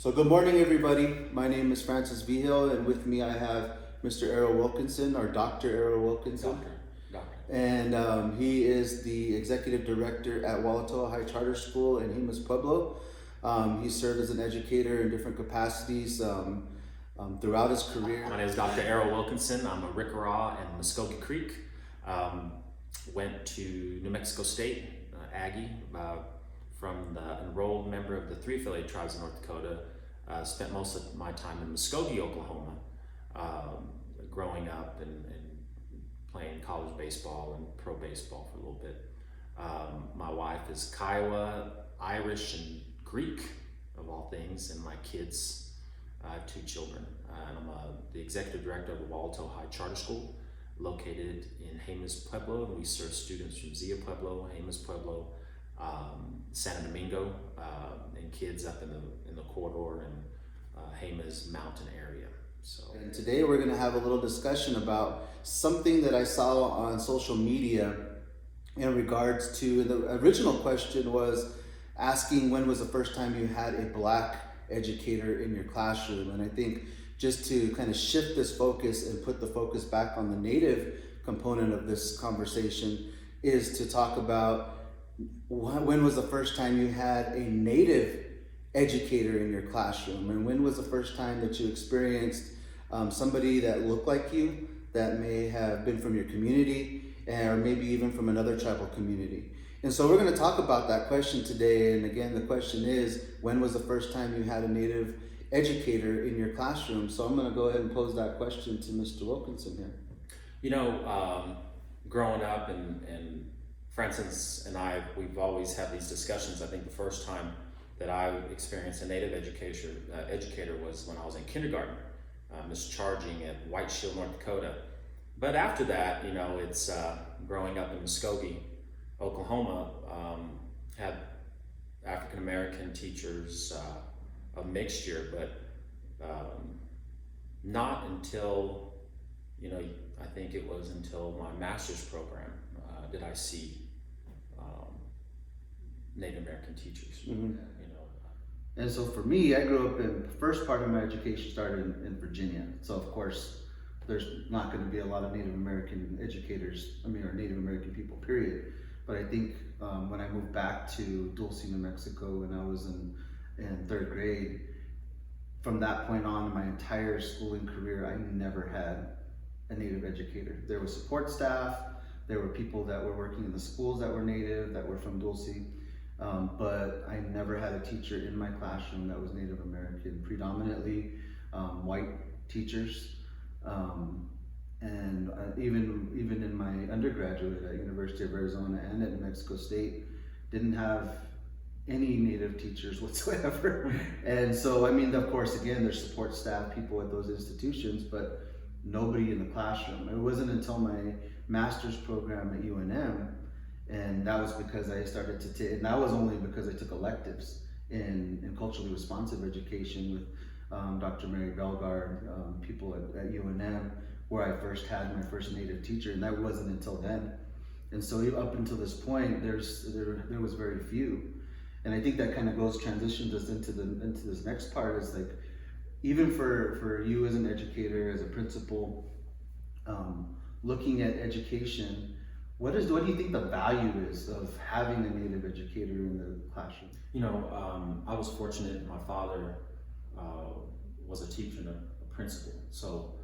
So good morning, everybody. My name is Francis Vigil, and with me I have Mr. Errol Wilkinson, or Dr. Errol Wilkinson. Doctor. And he is the executive director at Walatowa High Charter School in Jemez Pueblo. He served as an educator in different capacities throughout his career. My name is Dr. Errol Wilkinson. I'm a Rickeraw and Muskogee Creek. Went to New Mexico State, Aggie, from the enrolled member of the 3 affiliated tribes of North Dakota. Spent most of my time in Muskogee, Oklahoma, growing up and playing college baseball and pro baseball for a little bit. My wife is Kiowa, Irish and Greek, of all things, and my kids, I have 2 children. And I'm the executive director of the Walatowa High Charter School, located in Jemez Pueblo, and we serve students from Zia Pueblo, Jemez Pueblo, Santo Domingo, and kids up in the corridor and Jemez mountain area. So, and today we're going to have a little discussion about something that I saw on social media in regards to, the original question was asking when was the first time you had a black educator in your classroom. And I think just to kind of shift this focus and put the focus back on the Native component of this conversation is to talk about when was the first time you had a Native educator in your classroom, and when was the first time that you experienced somebody that looked like you, that may have been from your community, or maybe even from another tribal community. And so we're going to talk about that question today. And again, the question is, when was the first time you had a Native educator in your classroom? So I'm going to go ahead and pose that question to Mr. Wilkinson here. you know, growing up, and Francis and I, we've always had these discussions. I think the first time that I experienced a Native educator was when I was in kindergarten, mischarging at White Shield, North Dakota. But after that, you know, it's growing up in Muskogee, Oklahoma, had African American teachers, a mixture, but not until, you know, I think it was until my master's program did I see Native American teachers. Mm-hmm. You know, And so for me, I grew up in, the first part of my education started in Virginia. So of course, there's not going to be a lot of Native American educators, or Native American people, period. But I think when I moved back to Dulce, New Mexico, when I was in 3rd grade, from that point on in my entire schooling career, I never had a Native educator. There was support staff, there were people that were working in the schools that were Native, that were from Dulce, but I never had a teacher in my classroom that was Native American, predominantly white teachers. And even in my undergraduate at University of Arizona and at New Mexico State, didn't have any Native teachers whatsoever. And so, I mean, of course, again, there's support staff, people at those institutions, but nobody in the classroom. It wasn't until my master's program at UNM, and that was because I started to take, and that was only because I took electives in culturally responsive education with Dr. Mary Belgard, people at UNM, where I first had my first Native teacher, and that wasn't until then. And so up until this point, there was very few. And I think that kind of transitions us into this next part, is like, even for you as an educator, as a principal, looking at education, what do you think the value is of having a Native educator in the classroom? You know, I was fortunate. My father was a teacher and a principal, so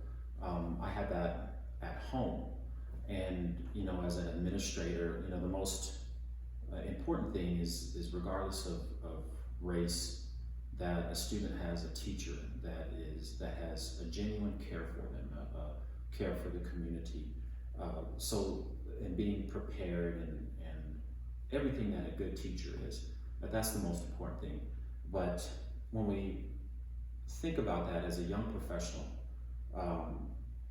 I had that at home. And you know, as an administrator, you know, the most important thing is regardless of race, that a student has a teacher that has a genuine care for them, care for the community. So, and being prepared and everything that a good teacher is, that's the most important thing. But when we think about that as a young professional,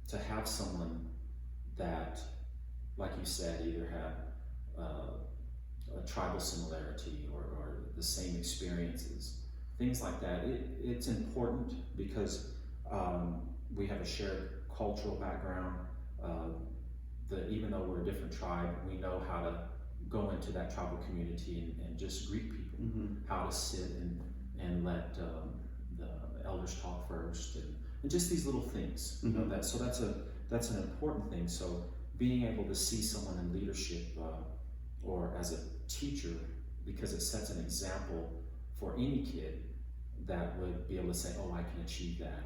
to have someone that, like you said, either had a tribal similarity or the same experiences, things like that, it's important because we have a shared cultural background. Even though we're a different tribe, we know how to go into that tribal community and just greet people, how to sit and let the and just these little things. You know, that's an important thing. So being able to see someone in leadership or as a teacher, because it sets an example for any kid that would be able to say, oh, I can achieve that,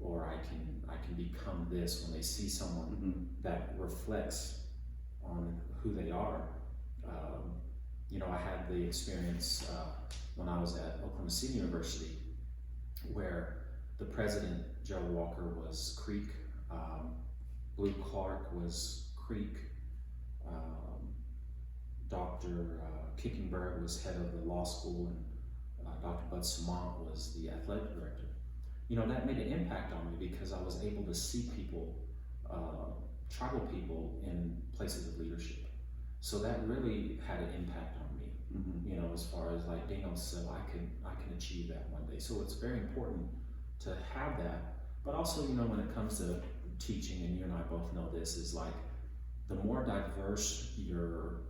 or I can become this, when they see someone that reflects on who they are. You know, I had the experience when I was at Oklahoma City University, where the president, Joe Walker, was Creek, Blue Clark was Creek, Dr. Kickenberg was head of the law school, and Dr. Bud Samant was the athletic director. You know, that made an impact on me because I was able to see people, tribal people, in places of leadership. So that really had an impact on me, you know, as far as like being able to say, well, I can achieve that one day. So it's very important to have that. But also, you know, when it comes to teaching, and you and I both know this, is like the more diverse your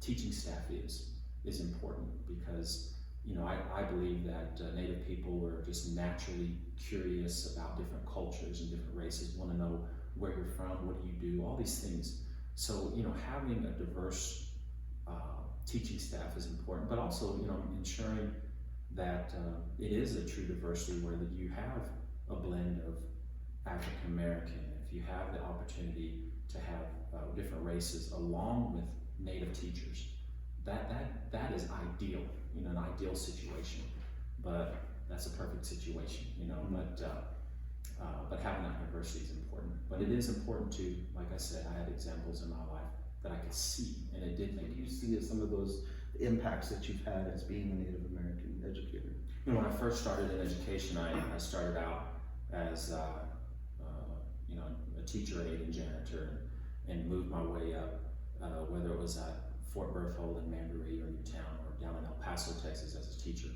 teaching staff is important, because, you know, I believe that Native people were just naturally curious about different cultures and different races, want to know where you're from, what do you do, all these things. So, you know, having a diverse teaching staff is important, but also, you know, ensuring that it is a true diversity, where that you have a blend of African American, if you have the opportunity to have different races along with Native teachers, that is ideal, you know, an ideal situation. But that's a perfect situation, you know. But having that diversity is important. But it is important to, like I said, I had examples in my life that I could see, and it did make you see some of those impacts that you've had as being a Native American educator. You know, when I first started in education, I started out as you know, a teacher aide and janitor, and moved my way up, whether it was at Fort Berthold in Mandaree or Newtown, or down in El Paso, Texas as a teacher,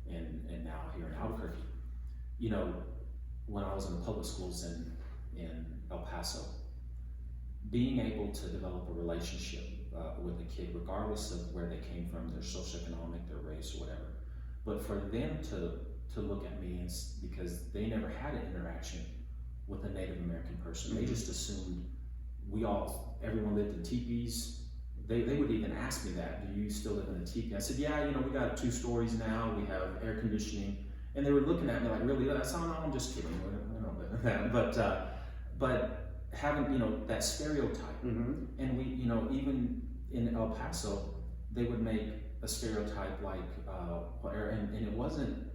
and now here in Albuquerque. You know, when I was in the public schools in El Paso, being able to develop a relationship with a kid, regardless of where they came from, their socioeconomic, their race, or whatever, but for them to look at me, and because they never had an interaction with a Native American person, they just assumed everyone lived in teepees. They would even ask me that, do you still live in a teepee? I said, yeah, you know, we got 2 stories now, we have air conditioning. And they were looking at me like, really? I said, oh, no, I'm just kidding. We don't live in that. But having, you know, that stereotype, and we, you know, even in El Paso, they would make a stereotype like, and it wasn't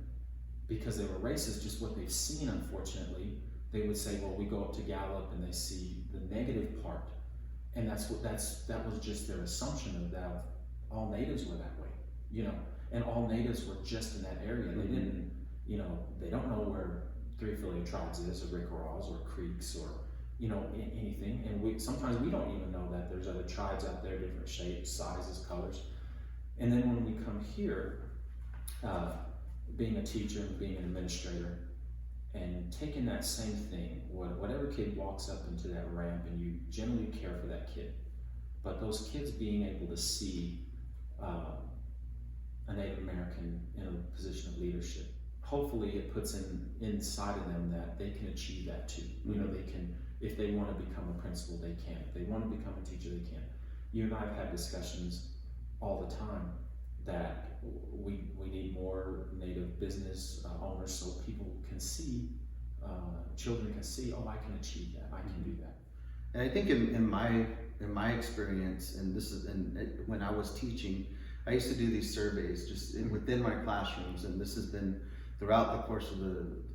because they were racist, just what they've seen, unfortunately. They would say, well, we go up to Gallup and they see the negative part. And that was just their assumption of that. All natives were that way, you know, and all natives were just in that area. They didn't, you know, they don't know where 3 affiliated tribes is, or Rickawaws, or Creeks, or, you know, anything. And sometimes we don't even know that there's other tribes out there, different shapes, sizes, colors. And then when we come here, being a teacher and being an administrator, and taking that same thing, whatever kid walks up into that ramp, and you generally care for that kid, but those kids being able to see a Native American in a position of leadership, hopefully it puts inside of them that they can achieve that too. You know, they can, if they want to become a principal, they can. If they want to become a teacher, they can. You and I have had discussions all the time that we need more Native business owners, so people can see, children can see, oh, I can achieve that, I can do that. And I think in my experience, and this is when I was teaching, I used to do these surveys just within my classrooms, and this has been throughout the course of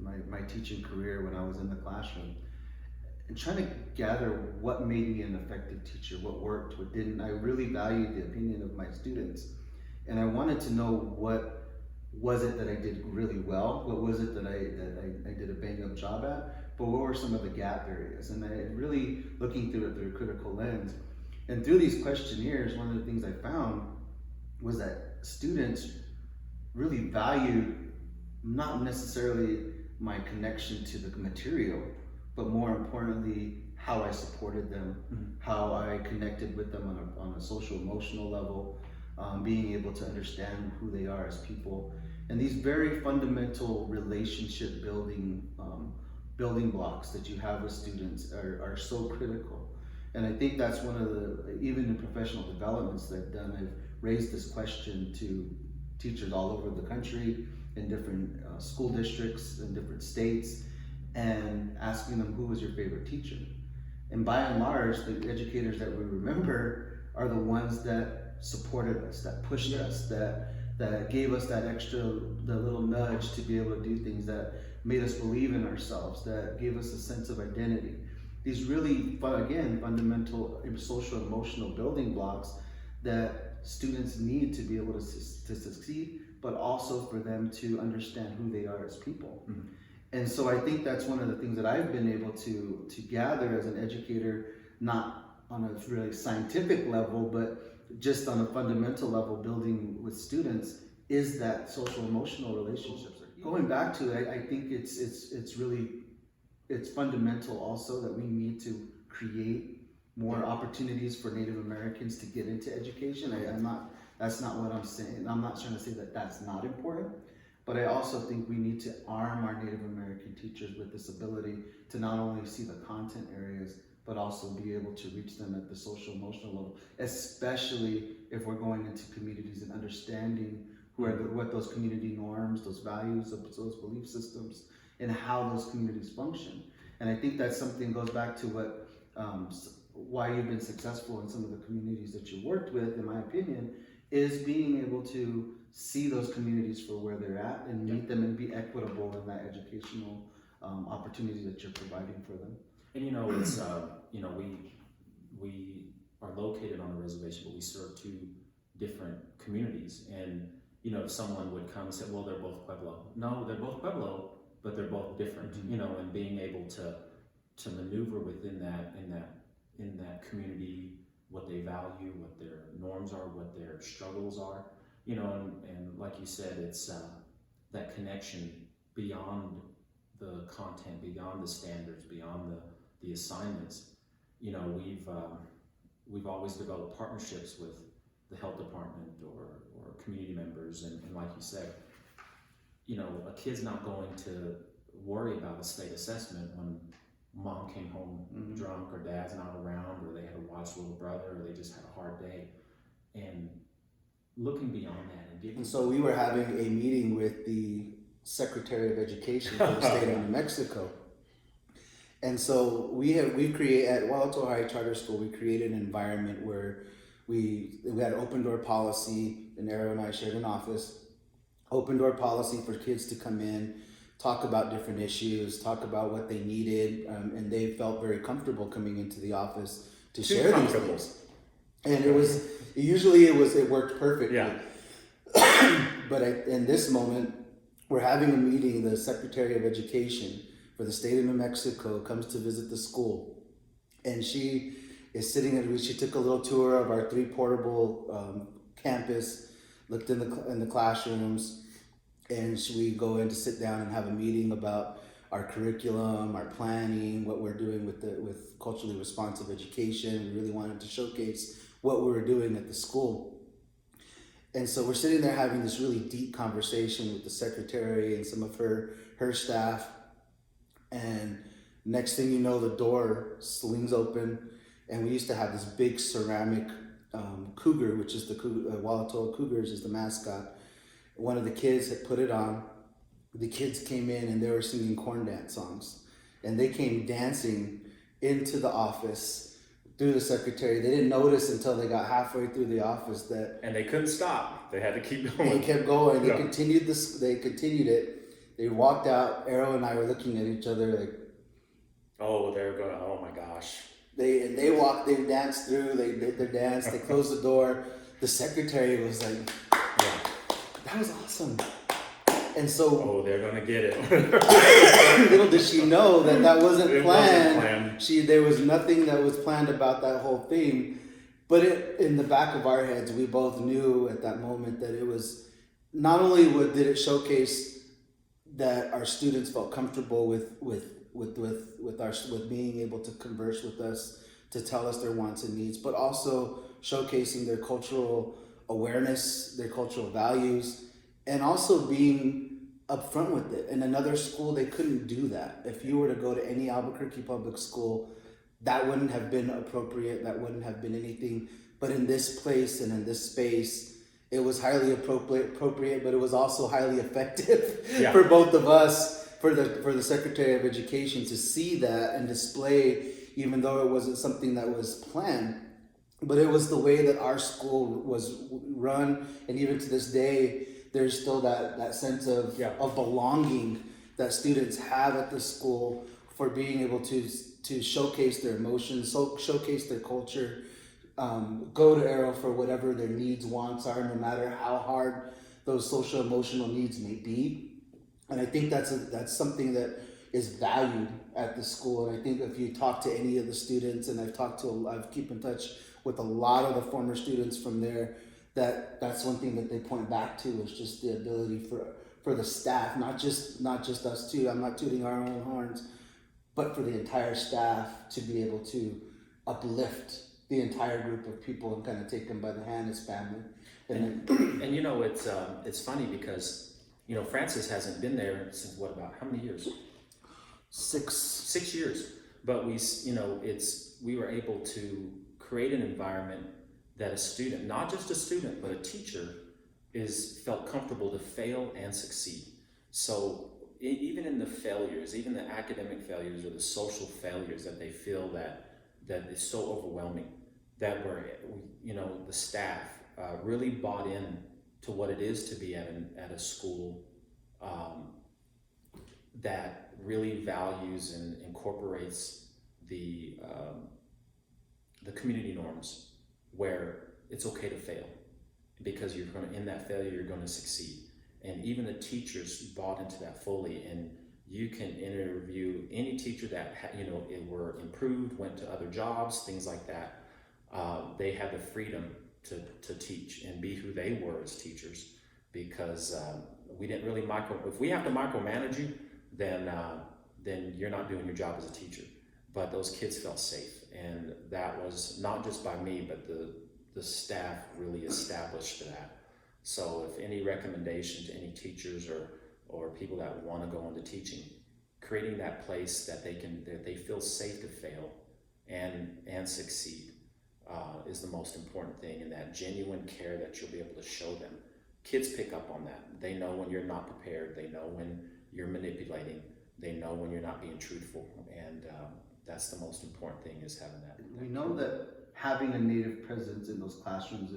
my teaching career when I was in the classroom, and trying to gather what made me an effective teacher, what worked, what didn't. I really valued the opinion of my students, and I wanted to know what was it that I did really well, what was it that I did a bang up job at, but what were some of the gap areas, and I really looking through it through a critical lens. And through these questionnaires, one of the things I found was that students really valued not necessarily my connection to the material, but more importantly, how I supported them, how I connected with them on a social emotional level, being able to understand who they are as people. And these very fundamental relationship building blocks that you have with students are so critical. And I think that's one of the, even in professional developments that I've done, I've raised this question to teachers all over the country, in different school districts, in different states, and asking them, who was your favorite teacher? And by and large, the educators that we remember are the ones that supported us, that pushed us, that gave us that extra, the little nudge to be able to do things, that made us believe in ourselves, that gave us a sense of identity. These really, again, fundamental social emotional building blocks that students need to be able to succeed, but also for them to understand who they are as people. Mm-hmm. And so I think that's one of the things that I've been able to gather as an educator, not on a really scientific level, but just on a fundamental level, building with students, is that social emotional relationships. Going back to it, I think it's really fundamental also that we need to create more opportunities for Native Americans to get into education. That's not what I'm saying. I'm not trying to say that that's not important, but I also think we need to arm our Native American teachers with this ability to not only see the content areas, but also be able to reach them at the social emotional level, especially if we're going into communities and understanding what those community norms, those values, those belief systems, and how those communities function. And I think that's something goes back to what why you've been successful in some of the communities that you worked with, in my opinion, is being able to see those communities for where they're at and meet them and be equitable in that educational opportunity that you're providing for them. And it's we are located on a reservation, but we serve two different communities. And if someone would come and say, well, they're both Pueblo. No, they're both Pueblo, but they're both different. Mm-hmm. And being able to maneuver within in that community, what they value, what their norms are, what their struggles are, and like you said, it's that connection beyond the content, beyond the standards, beyond the assignments. We've always developed partnerships with the health department or community members, and like you said, a kid's not going to worry about a state assessment when mom came home mm-hmm. drunk, or dad's not around, or they had to watch little brother, or they just had a hard day. And looking beyond that and giving. And so we were having a meeting with the Secretary of Education for the state of New Mexico. And so we create at Walatowa High Charter School, we created an environment where we had an open door policy, and Arrow and I shared an office. Open door policy for kids to come in, talk about different issues, talk about what they needed, and they felt very comfortable coming into the office to share these things. And it worked perfectly. Yeah. But in this moment, we're having a meeting. The Secretary of Education for the state of New Mexico comes to visit the school, and she is sitting and she took a little tour of our 3 portable campus, looked in the classrooms, and we go in to sit down and have a meeting about our curriculum, our planning, what we're doing with culturally responsive education. We really wanted to showcase what we were doing at the school. And so we're sitting there having this really deep conversation with the secretary and some of her staff. And next thing you know, the door swings open, and we used to have this big ceramic cougar, which is the Walatowa Cougars is the mascot. One of the kids had put it on. The kids came in and they were singing corn dance songs, and they came dancing into the office through the secretary. They didn't notice until they got halfway through the office that. And they couldn't stop. They had to keep going. They kept going. They continued this. They continued it. They walked out. Arrow and I were looking at each other like. Oh, they were going. Oh my gosh. They walked. They danced through. They did their dance. They closed the door. The secretary was like, yeah. That was awesome. And so, oh, they're gonna get it. Little did she know that wasn't planned. Wasn't planned. There was nothing that was planned about that whole thing. But in the back of our heads, we both knew at that moment that it was not only did it showcase that our students felt comfortable with being able to converse with us, to tell us their wants and needs, but also showcasing their cultural awareness, their cultural values, and also being upfront with it. In another school, they couldn't do that. If you were to go to any Albuquerque public school, that wouldn't have been appropriate. That wouldn't have been anything. But in this place and in this space, it was highly appropriate, but it was also highly effective Yeah. for both of us, for the Secretary of Education to see that and display, even though it wasn't something that was planned. But it was the way that our school was run, and even to this day, there's still that sense of belonging that students have at the school for being able to showcase their emotions, showcase their culture, go to Arrow for whatever their needs, wants are, no matter how hard those social emotional needs may be. And I think that's something that is valued at the school. And I think if you talk to any of the students, and I've keep in touch with a lot of the former students from there, that's one thing that they point back to, is just the ability for the staff, not just us two. I'm not tooting our own horns, but for the entire staff to be able to uplift the entire group of people and kind of take them by the hand as family. And you know, it's funny because, you know, Francis hasn't been there since about how many years? 6 years. But we were able to create an environment that a student, not just a student, but a teacher, felt comfortable to fail and succeed. So even in the failures, even the academic failures or the social failures that they feel that is so overwhelming, that the staff really bought in to what it is to be at a school that really values and incorporates the community norms, where it's okay to fail, because in that failure you're going to succeed. And even the teachers bought into that fully. And you can interview any teacher that were improved, went to other jobs, things like that. They had the freedom to teach and be who they were as teachers, because we didn't really if we have to micromanage you, then you're not doing your job as a teacher. But those kids felt safe, and that was not just by me, but the staff really established that. So if any recommendation to any teachers or people that want to go into teaching, creating that place that they feel safe to fail and succeed is the most important thing, and that genuine care that you'll be able to show them. Kids pick up on that. They know when you're not prepared. They know when you're manipulating. They know when you're not being truthful, and that's the most important thing, is having that. We know that having a Native presence in those classrooms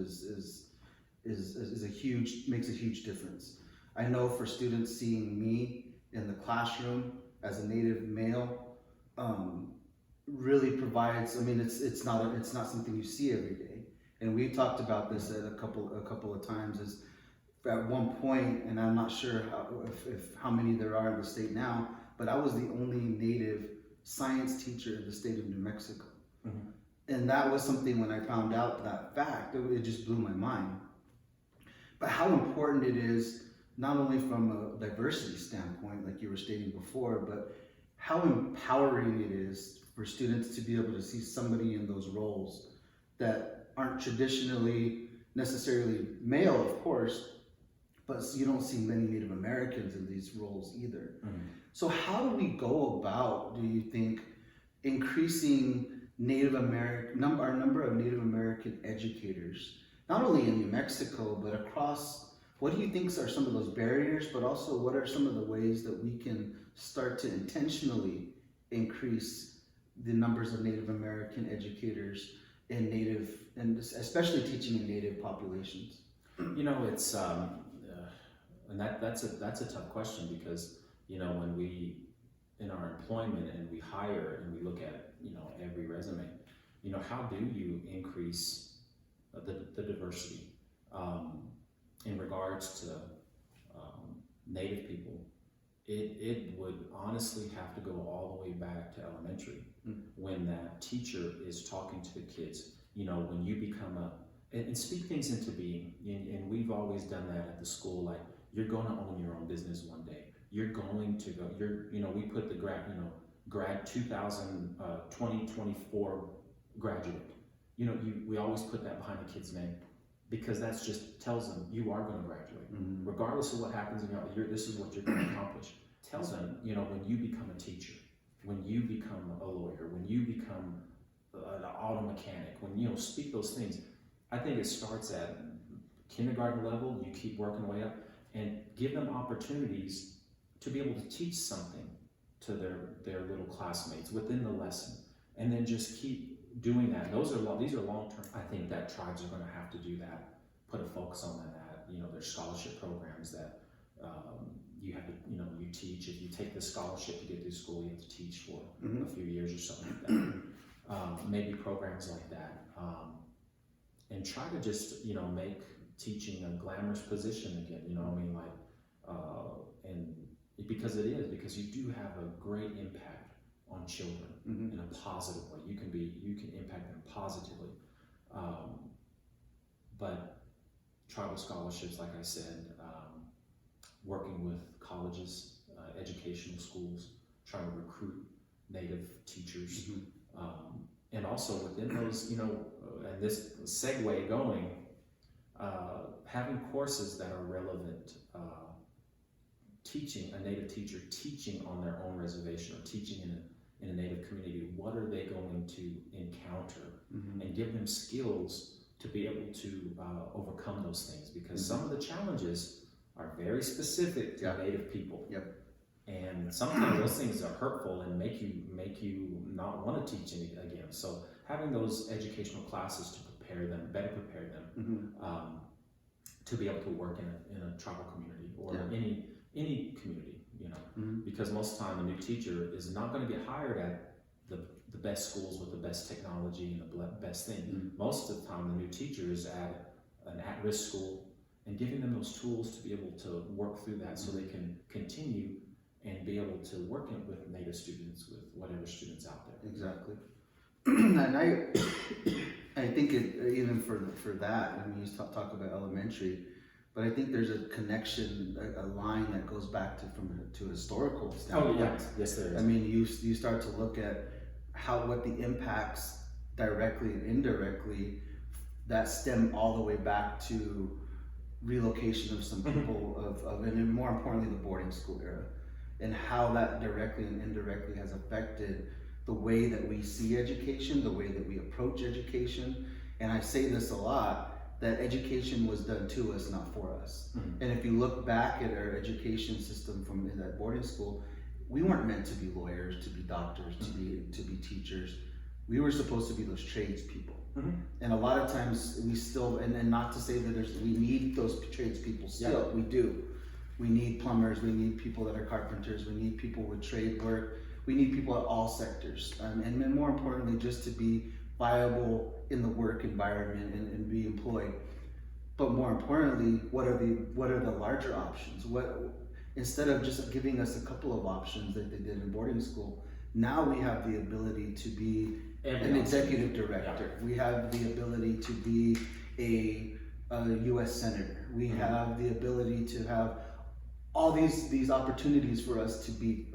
makes a huge difference. I know for students, seeing me in the classroom as a Native male really provides. I mean, it's not something you see every day. And we talked about this at a couple of times. Is at one point, and I'm not sure how many there are in the state now, but I was the only Native science teacher in the state of New Mexico. Mm-hmm. And that was something, when I found out that fact, it just blew my mind. But how important it is, not only from a diversity standpoint, like you were stating before, but how empowering it is for students to be able to see somebody in those roles that aren't traditionally necessarily male, of course, but you don't see many Native Americans in these roles either. Mm-hmm. So how do we go about, do you think, increasing our number of Native American educators, not only in New Mexico, but across? What do you think are some of those barriers, but also what are some of the ways that we can start to intentionally increase the numbers of Native American educators in and especially teaching in Native populations? You know, it's and that's a tough question, because when we in our employment and we hire and we look at every resume, how do you increase the diversity in regards to Native people? It would honestly have to go all the way back to elementary, when that teacher is talking to the kids. When you become and speak things into being, and we've always done that at the school. Like, you're going to own your own business one day. You're going to go. We put the grad 2024 graduate. We always put that behind the kid's name. because that's just tells them you are going to graduate, Mm-hmm. regardless of what happens in your year. This is what you're going to accomplish. Tells them, you know, when you become a teacher, when you become a lawyer, when you become an auto mechanic, when you know, speak those things. I think it starts at kindergarten level. You keep working the way up, and give them opportunities to be able to teach something to their little classmates within the lesson, and then just keep doing that. These are long term. I think that tribes are going to have to do that. Put a focus on that. You know, there's scholarship programs that you have to, you know, you teach. If you take the scholarship to get through school, you have to teach for Mm-hmm. a few years or something like that. Maybe programs like that, and try to just, you know, make teaching a glamorous position again. You know, I mean, like, and because you do have a great impact on children Mm-hmm. in a positive way. You can impact them positively. But tribal scholarships, like I said, working with colleges, educational schools, trying to recruit Native teachers, and also within those, you know, and this segue going, having courses that are relevant. Teaching a Native teacher teaching on their own reservation or teaching in a Native community, what are they going to encounter, and give them skills to be able to overcome those things, because some of the challenges are very specific to Native people. Yep. And sometimes those things are hurtful and make you not want to teach any again. So having those educational classes to better prepare them to be able to work in a tribal community or any community, you know, because most of the time a new teacher is not going to get hired at the best schools with the best technology and the best thing. Most of the time the new teacher is at an at-risk school, and giving them those tools to be able to work through that so they can continue and be able to work with Native students, with whatever students out there. Exactly. And I think even for that, I mean, you talk about elementary, but I think there's a connection, a line that goes back to a historical standpoint. Oh yeah, yes there is. I mean, you start to look at what the impacts directly and indirectly that stem all the way back to relocation of some people and more importantly the boarding school era, and how that directly and indirectly has affected the way that we see education, the way that we approach education. And I say this a lot, that education was done to us, not for us. And if you look back at our education system from in that boarding school, we weren't meant to be lawyers, to be doctors, to be teachers. We were supposed to be those tradespeople. And a lot of times we still, and not to say that we need those tradespeople still, we do. We need plumbers, we need people that are carpenters, we need people with trade work, we need people at all sectors. And more importantly, just to be viable in the work environment and be employed. But more importantly, what are the larger options? Instead of just giving us a couple of options that they did in boarding school, now we have the ability to be an executive director. We have the ability to be a U.S. senator. We have the ability to have all these opportunities for us to be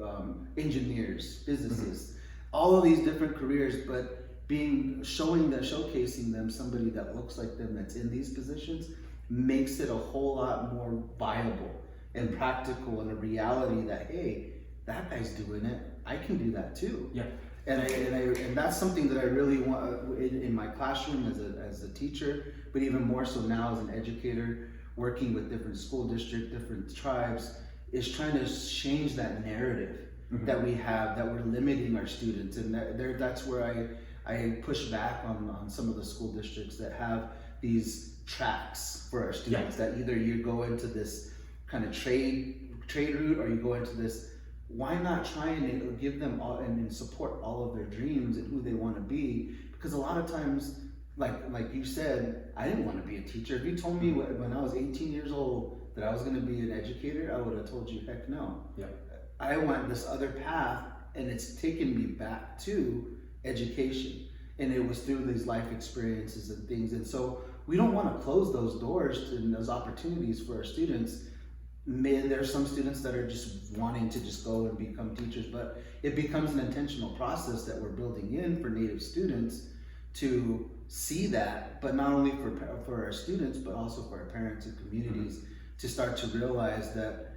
engineers, physicists, all of these different careers, but showcasing them somebody that looks like them that's in these positions makes it a whole lot more viable and practical, and a reality that, hey, that guy's doing it, I can do that too. Yeah. And that's something that I really want in my classroom as a teacher, but even more so now as an educator, working with different school districts, different tribes, is trying to change that narrative that we have, that we're limiting our students. And that's where I push back on some of the school districts that have these tracks for our students, that either you go into this kind of trade route or you go into this. Why not try and give them all and support all of their dreams and who they want to be? Because a lot of times, like you said, I didn't want to be a teacher. If you told me when I was 18 years old that I was going to be an educator, I would have told you, heck no. Yeah. I went this other path, and it's taken me back to education. And it was through these life experiences and things. And so we don't want to close those doors and those opportunities for our students. There's some students that are just wanting to just go and become teachers, but it becomes an intentional process that we're building in for Native students to see that, but not only for our students, but also for our parents and communities, to start to realize that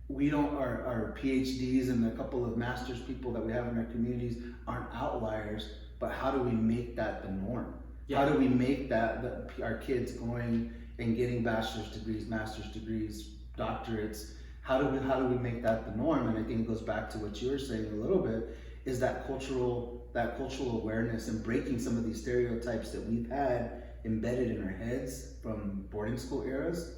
we don't, our PhDs and a couple of master's people that we have in our communities aren't outliers, but how do we make that the norm? Yeah. How do we make that our kids going and getting bachelor's degrees, master's degrees, doctorates? How do we make that the norm? And I think it goes back to what you were saying a little bit, is that cultural awareness and breaking some of these stereotypes that we've had embedded in our heads from boarding school eras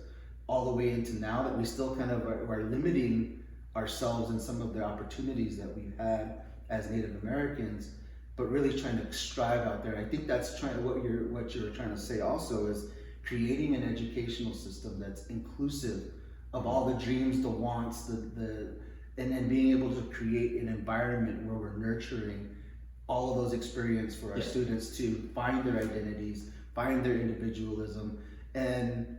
all the way into now, that we still kind of are limiting ourselves in some of the opportunities that we've had as Native Americans, but really trying to strive out there. I think that's what you were trying to say also, is creating an educational system that's inclusive of all the dreams, the wants, and being able to create an environment where we're nurturing all of those experiences for our students to find their identities, find their individualism, and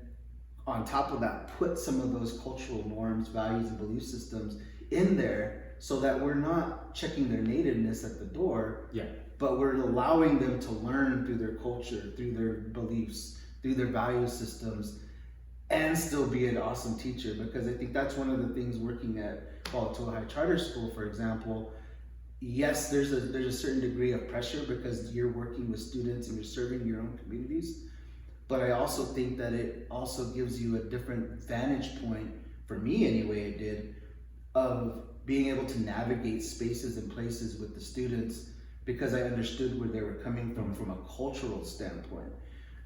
on top of that, put some of those cultural norms, values, and belief systems in there, so that we're not checking their nativeness at the door, but we're allowing them to learn through their culture, through their beliefs, through their value systems, and still be an awesome teacher. Because I think that's one of the things working at Walatowa High Charter School, for example. Yes, there's a certain degree of pressure because you're working with students and you're serving your own communities. But I also think that it also gives you a different vantage point, for me anyway it did, of being able to navigate spaces and places with the students, because I understood where they were coming from a cultural standpoint,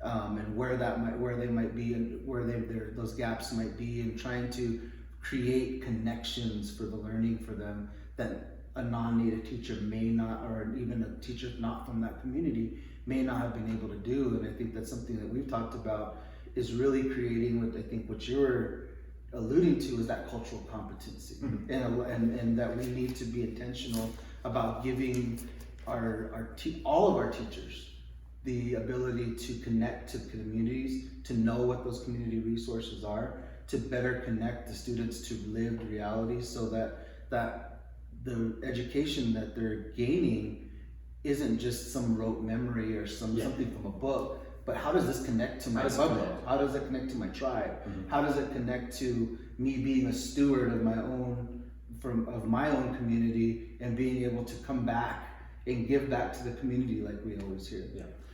and where they might be, and where those gaps might be, and trying to create connections for the learning for them that a non-native teacher may not, or even a teacher not from that community may not have been able to do. And I think that's something that we've talked about, is really creating what you're alluding to, is that cultural competency, and that we need to be intentional about giving all of our teachers the ability to connect to communities, to know what those community resources are, to better connect the students to lived realities, so that the education that they're gaining isn't just some rote memory or something from a book, but how does this connect to my bubble? How does it connect to my tribe? How does it connect to me being a steward of my own community, and being able to come back and give back to the community like we always hear?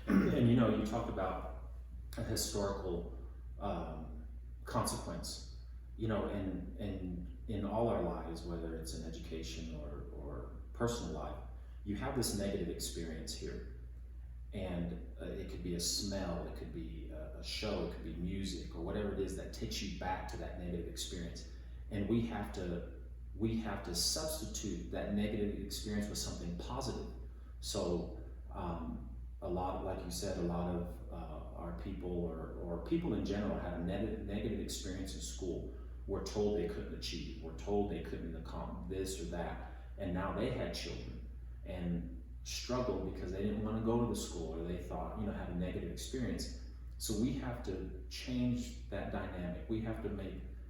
And you talked about a historical consequence, and in all our lives, whether it's in education or personal life, you have this negative experience here, and it could be a smell, it could be a show, it could be music, or whatever it is that takes you back to that negative experience, and we have to substitute that negative experience with something positive. So a lot of, like you said, a lot of our people or people in general had a negative experience in school. Were told they couldn't achieve, were told they couldn't accomplish this or that, and now they had children and struggled because they didn't want to go to the school, or they thought, had a negative experience. So we have to change that dynamic. We have to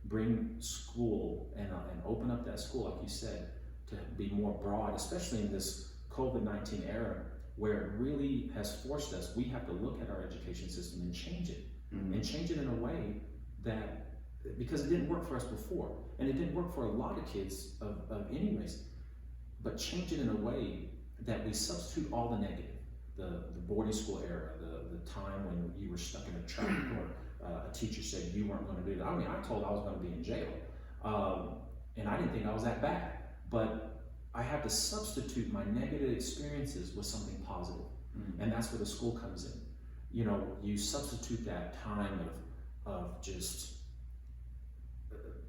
bring school and open up that school, like you said, to be more broad, especially in this COVID-19 era, where it really has forced us. We have to look at our education system and change it, and change it in a way that, because it didn't work for us before, and it didn't work for a lot of kids of any race, but change it in a way that we substitute all the negative, the boarding school era, the time when you were stuck in a trap, or a teacher said you weren't going to do that. I mean, I told I was going to be in jail, and I didn't think I was that bad, but I had to substitute my negative experiences with something positive, and that's where the school comes in. You substitute that time of just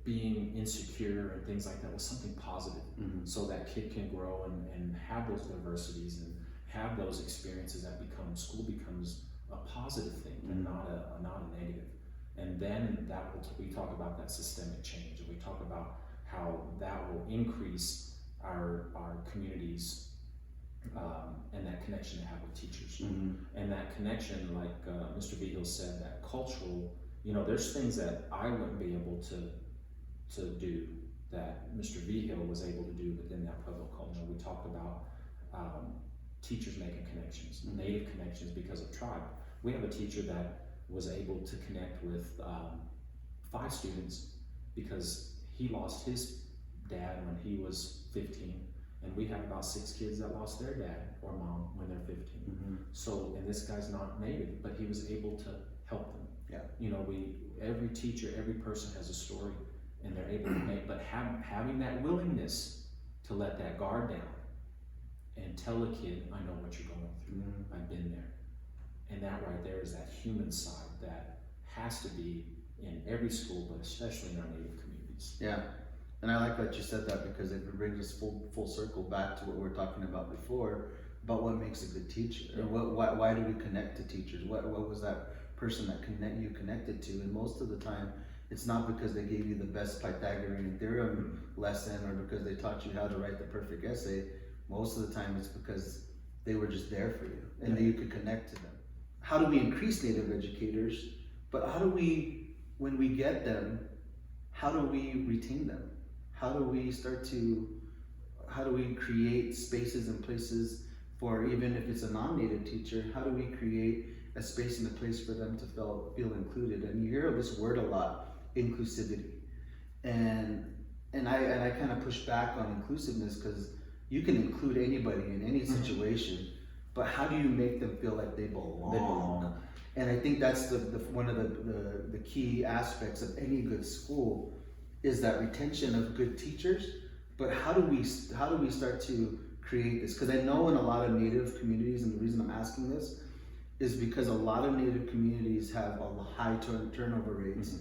being insecure and things like that with something positive, so that kid can grow and have those diversities and have those experiences, that school becomes a positive thing and not a negative. And then we talk about that systemic change, and we talk about how that will increase our communities, and that connection to have with teachers, and that connection, like Mr. Vigil said, that cultural, there's things that I wouldn't be able to do that Mr. Vigil was able to do within that Pueblo culture. We talked about teachers making connections, native connections because of tribe. We have a teacher that was able to connect with 5 students because he lost his dad when he was 15, and we have about 6 kids that lost their dad or mom when they're 15. So, and this guy's not native, but he was able to help them. Yeah. You know, every teacher, every person has a story, and they're able to make, but having that willingness to let that guard down and tell a kid, I know what you're going through, I've been there. And that right there is that human side that has to be in every school, but especially in our native communities. Yeah, and I like that you said that, because it brings us full circle back to what we were talking about before, about what makes a good teacher. Yeah. Or why do we connect to teachers? What was that person that you connected to? And most of the time, it's not because they gave you the best Pythagorean theorem lesson or because they taught you how to write the perfect essay. Most of the time, it's because they were just there for you and that you could connect to them. How do we increase native educators? But how do we, when we get them, how do we retain them? How do we create spaces and places for, even if it's a non-native teacher, how do we create a space and a place for them to feel included? And you hear this word a lot, inclusivity. And I kind of push back on inclusiveness, because you can include anybody in any situation, but how do you make them feel like they belong? And I think that's one of the key aspects of any good school, is that retention of good teachers. But how do we start to create this? Because I know in a lot of native communities, and the reason I'm asking this is because a lot of native communities have a high turnover rates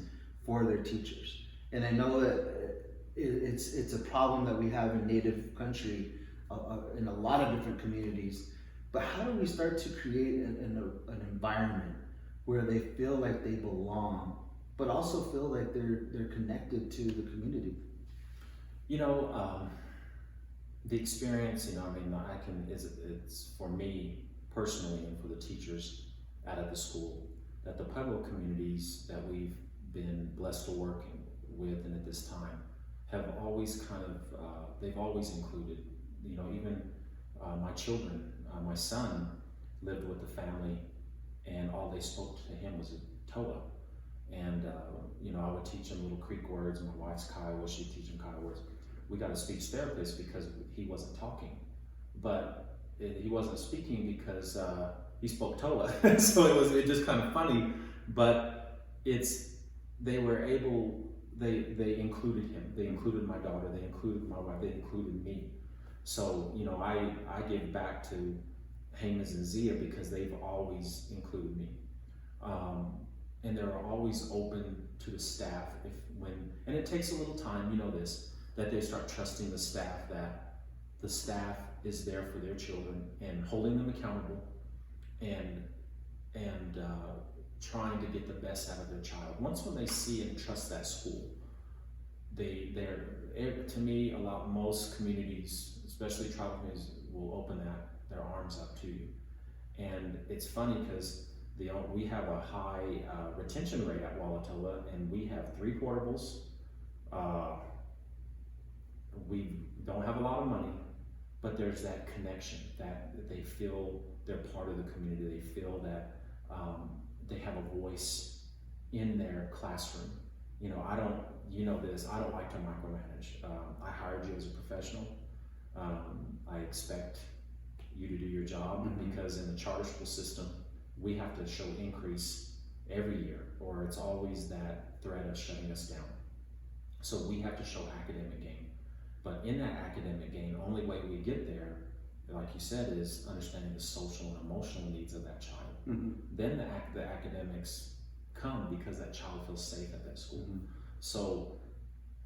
for their teachers. And I know that it's a problem that we have in native country in a lot of different communities. But how do we start to create an environment where they feel like they belong, but also feel like they're connected to the community? You know, the experience, you know, I mean, it's for me personally and for the teachers out of the school, that the Pueblo communities that we've been blessed to work with and at this time have always they've always included, you know, even my children, my son lived with the family, and all they spoke to him was a Toa. And, you know, I would teach him little Creek words, and my wife's Kiowa, she'd teach him Kiowa words. We got a speech therapist because he wasn't talking, but he wasn't speaking because he spoke Toa. So it just kind of funny, but they were able, they included him, they included my daughter, they included my wife, they included me. So, you know, I give back to Jemez and Zia because they've always included me. And they're always open to the staff and it takes a little time, you know this, that they start trusting the staff, that the staff is there for their children and holding them accountable and trying to get the best out of their child. Once when they see and trust that school, they're to me, most communities, especially tribal communities, will open their arms up to you. And it's funny because we have a high retention rate at Walatowa, and we have 3 portables. We don't have a lot of money, but there's that connection that they feel they're part of the community. They feel that they have a voice in their classroom. You know, I don't like to micromanage. I hired you as a professional. I expect you to do your job, because in the charter school system, we have to show increase every year, or it's always that threat of shutting us down. So we have to show academic gain. But in that academic gain, the only way we get there, like you said, is understanding the social and emotional needs of that child. Then the academics come because that child feels safe at that school. So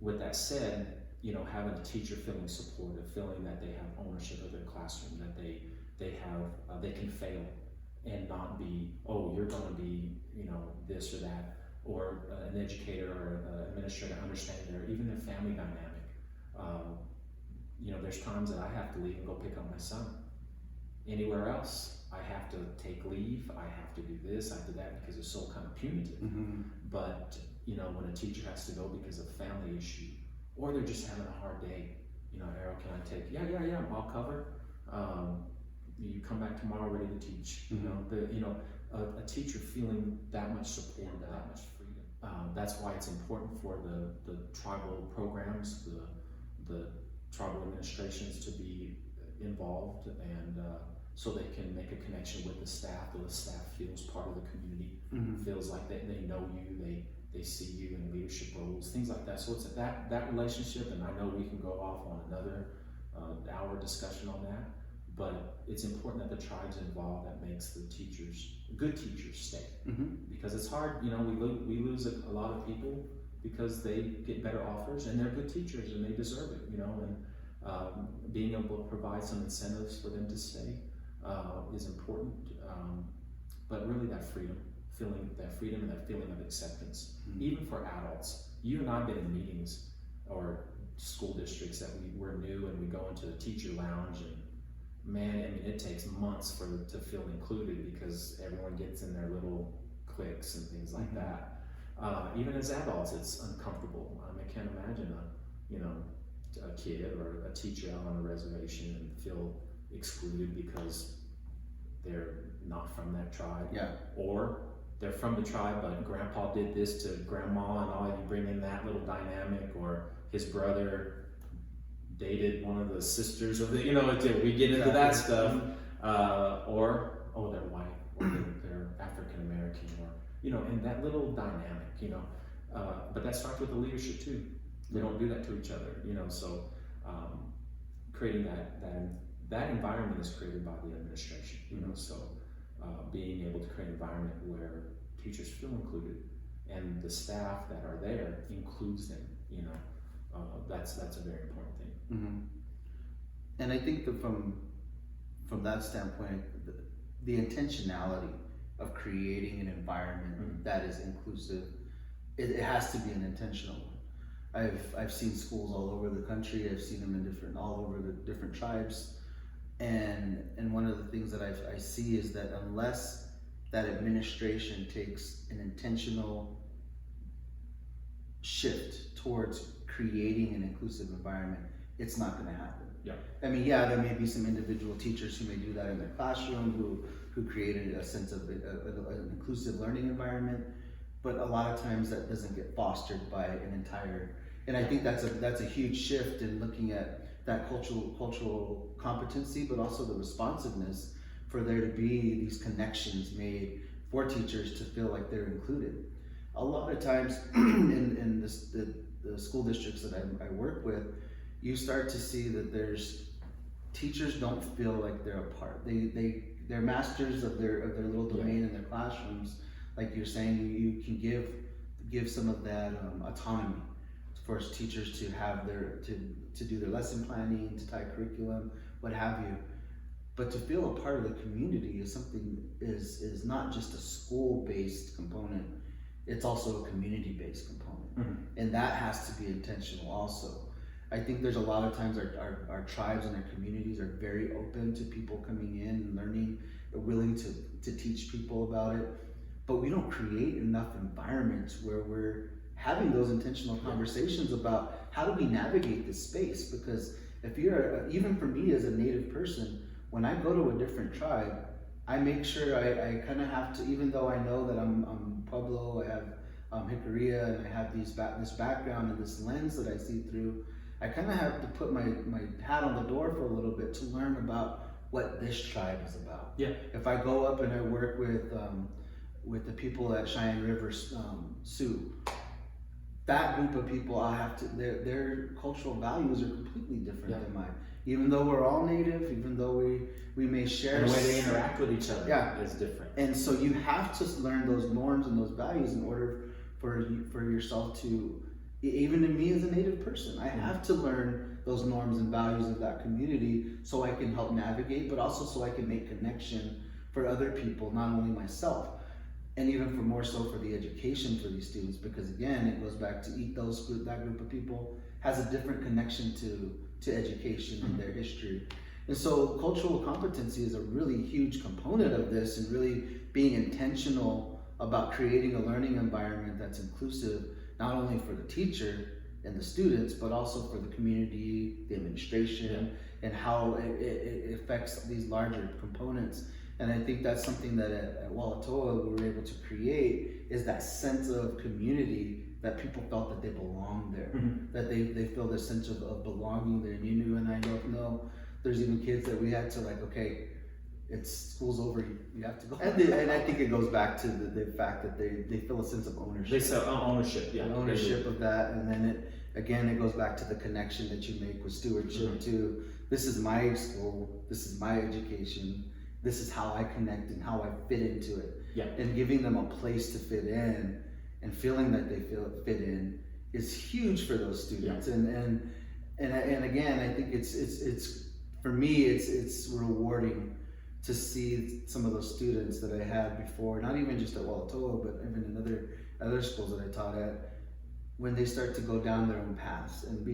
with that said, you know, having a teacher feeling supported, feeling that they have ownership of their classroom, that they can fail and not be, oh, you're going to be, you know, this or that, or an educator or an administrator understanding even their family dynamic. You know, there's times that I have to leave and go pick up my son. Anywhere else, I have to take leave, I have to do this, I have to do that, because it's so kind of punitive. But, you know, when a teacher has to go because of a family issue, or they're just having a hard day, you know, Arrow, can I take, yeah, I'll cover. you come back tomorrow ready to teach. You know, a teacher feeling that much support, that much freedom. That's why it's important for the tribal programs, the tribal administrations to be involved, and so they can make a connection with the staff. The staff feels part of the community, feels like they know you, they see you in leadership roles, things like that. So it's that relationship, and I know we can go off on another hour discussion on that, but it's important that the tribe's involved. That makes the good teachers stay, because it's hard. You know, we lose a lot of people because they get better offers, and they're good teachers and they deserve it. You know, and being able to provide some incentives for them to stay is important. But really, that freedom and that feeling of acceptance, even for adults. You and I have been in meetings or school districts that we're new, and we go into the teacher lounge, and man, I mean, it takes months to feel included, because everyone gets in their little cliques and things like that. Even as adults, it's uncomfortable. I can't imagine a kid or a teacher out on a reservation and feel excluded because they're not from that tribe, or they're from the tribe, but grandpa did this to grandma, and all you bring in that little dynamic, or his brother dated one of the sisters of the, we get into that stuff, or they're white, or they're African American, or and that little dynamic, but that starts with the leadership too. They don't do that to each other, so creating that environment is created by the administration, so being able to create an environment where teachers feel included, and the staff that are there includes them, that's a very important thing. And I think that from that standpoint, the intentionality of creating an environment that is inclusive, it has to be an intentional one. I've seen schools all over the country. I've seen them all over the different tribes, and one of the things that I see is that unless that administration takes an intentional shift towards creating an inclusive environment, it's not going to happen. I mean, there may be some individual teachers who may do that in their classroom, who created a sense of an inclusive learning environment, but a lot of times that doesn't get fostered by an entire. And I think that's a huge shift in looking at that cultural competency, but also the responsiveness for there to be these connections made for teachers to feel like they're included. A lot of times in the school districts that I work with, you start to see that teachers don't feel like they're a part. They're masters of their little domain in their classrooms. Like you're saying, you can give some of that autonomy for teachers to have to do their lesson planning, to tie curriculum, what have you. But to feel a part of the community is not just a school-based component, it's also a community-based component. And that has to be intentional also. I think there's a lot of times our tribes and our communities are very open to people coming in and learning, they're willing to teach people about it, but we don't create enough environments where we're having those intentional conversations about how do we navigate this space. Because if even for me as a Native person, when I go to a different tribe, I make sure I kind of have to, even though I know that I'm Pueblo, I have Jicarilla, and I have this background and this lens that I see through, I kind of have to put my hat on the door for a little bit to learn about what this tribe is about. If I go up and I work with the people at Cheyenne River Sioux, that group of people, their cultural values are completely different than mine. Even though we're all Native, even though we may share, and the way they interact with each other is different. And so you have to learn those norms and those values in order for yourself to, even in me as a Native person, I have to learn those norms and values of that community so I can help navigate, but also so I can make connection for other people, not only myself. And even more so for the education for these students, because again, it goes back to that group of people has a different connection to education and their history. And so cultural competency is a really huge component of this, and really being intentional about creating a learning environment that's inclusive, not only for the teacher, and the students, but also for the community, the administration, and how it affects these larger components. And I think that's something that at Walatowa we were able to create, is that sense of community, that people felt that they belonged there, that they feel the sense of belonging there. And you and I know there's even kids that we had to like, okay, school's over, you have to go. And I think it goes back to the fact that they feel a sense of ownership. They say ownership, Ownership of that, and then it goes back to the connection that you make with stewardship to, this is my school, this is my education, this is how I connect and how I fit into it. Yeah. And giving them a place to fit in and feeling that they fit in is huge for those students. Yeah. And again, I think it's for me it's rewarding to see some of those students that I had before, not even just at Walatowa, but even in other schools that I taught at, when they start to go down their own paths and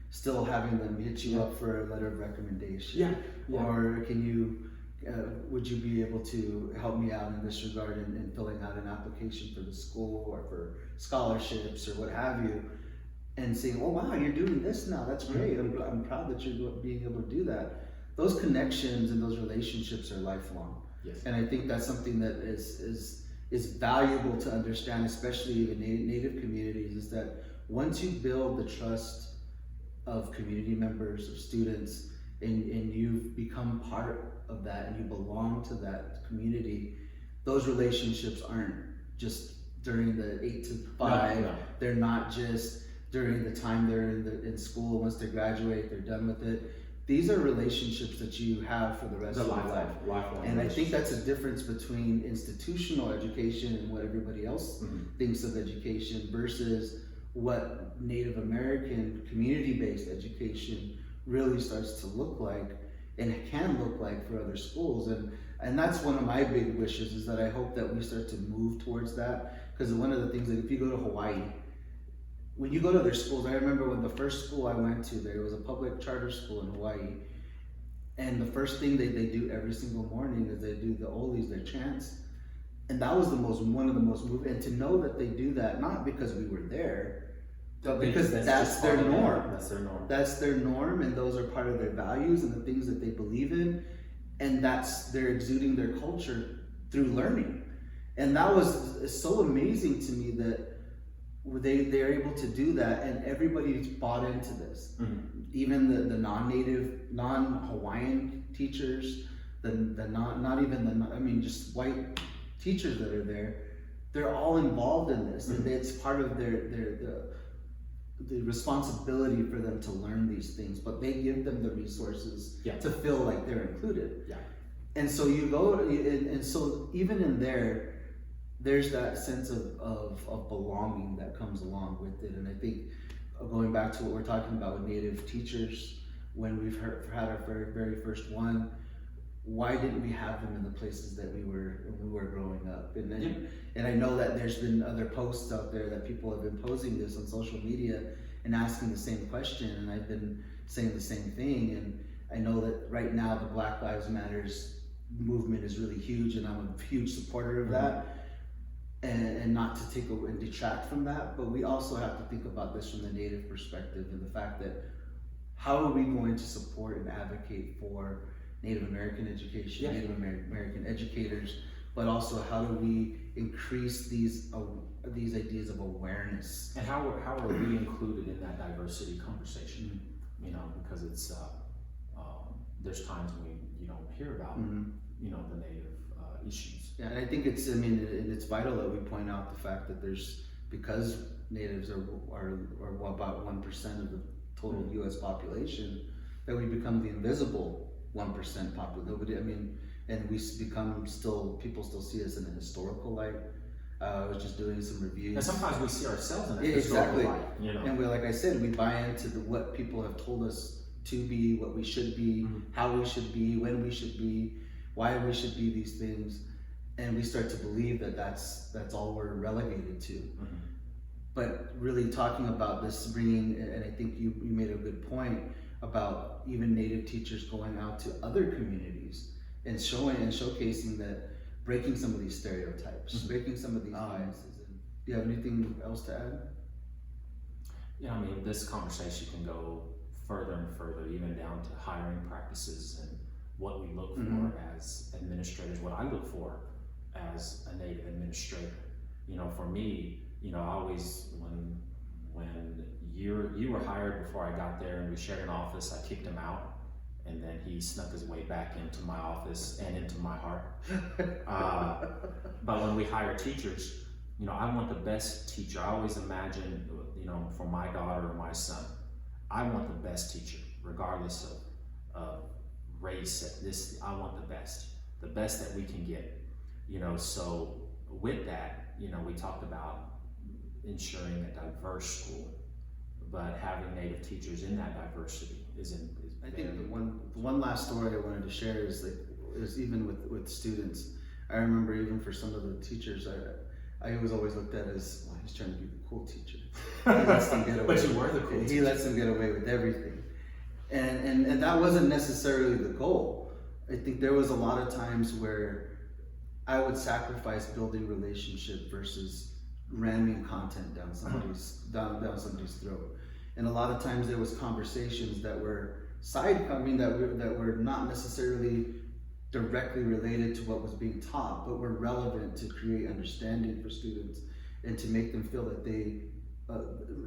still having them hit you up for a letter of recommendation. Yeah. Or would you be able to help me out in this regard in filling out an application for the school or for scholarships or what have you, and saying, oh wow, you're doing this now, that's great, I'm proud that you're being able to do that. Those connections and those relationships are lifelong. Yes. And I think that's something that is valuable to understand, especially in Native communities, is that once you build the trust of community members, of students, and you've become part of that and you belong to that community, those relationships aren't just during the 8 to 5. No. They're not just during the time they're in school. Once they graduate, they're done with it. These are relationships that you have for the rest of your life. Lifelong. And I think that's a difference between institutional education and what everybody else thinks of education versus what Native American community-based education really starts to look like and can look like for other schools. And that's one of my big wishes, is that I hope that we start to move towards that. Because one of the things that if you go to Hawaii, when you go to their schools, I remember when the first school I went to there, it was a public charter school in Hawaii. And the first thing they do every single morning is they do the Olis, their chants. And that was one of the most moving. And to know that they do that, not because we were there, but because that's their norm. That's their norm. That's their norm, and those are part of their values and the things that they believe in. And they're exuding their culture through learning. And that was so amazing to me that they're able to do that, and everybody's bought into this. Even the non-native, non-Hawaiian teachers, just white teachers that are there, they're all involved in this, and it's part of the responsibility for them to learn these things, but they give them the resources to feel like they're included. And so you go, and so even in there's that sense of belonging that comes along with it. And I think going back to what we're talking about with Native teachers, when we've had our very first one, why didn't we have them in the places that we were growing up? And I know that there's been other posts out there that people have been posing this on social media and asking the same question, and I've been saying the same thing. And I know that right now the Black Lives Matters movement is really huge, and I'm a huge supporter of that. And not to take away and detract from that, but we also have to think about this from the Native perspective, and the fact that how are we going to support and advocate for Native American education, Native American educators, but also how do we increase these ideas of awareness? And how are we included in that diversity conversation? Because it's there's times when you don't hear about the Native issues. Yeah, and I think it's vital that we point out the fact that because Natives are about 1% of the total U.S. population, that we become the invisible 1% population. And people still see us in a historical light. I was just doing some reviews. And sometimes we see ourselves in a exactly. historical light. And like I said, we buy into what people have told us to be, what we should be, how we should be, when we should be, why we should be these things. And we start to believe that that's all we're relegated to. But really talking about this, and I think you made a good point about even Native teachers going out to other communities and showcasing that, breaking some of these stereotypes, breaking some of these biases. Do you have anything else to add? Yeah, I mean, this conversation can go further and further, even down to hiring practices and what we look for as administrators, what I look for as a native administrator. You know, for me, you know, I always, when you were hired before I got there and we shared an office, I kicked him out, and then he snuck his way back into my office and into my heart. But when we hire teachers, you know, I want the best teacher. I always imagine, you know, for my daughter or my son, I want the best teacher, regardless of race. I want the best that we can get. You know, so with that, you know, we talked about ensuring a diverse school, but having Native teachers in that diversity is I think the one last story I wanted to share is even with students. I remember even for some of the teachers, I was always looked at as, well, he's trying to be the cool teacher. He lets them get away. But you were the cool teacher. He lets them get away with everything, and that wasn't necessarily the goal. I think there was a lot of times where I would sacrifice building relationship versus ramming content down somebody's throat. And a lot of times there was conversations that were that were not necessarily directly related to what was being taught, but were relevant to create understanding for students and to make them feel that they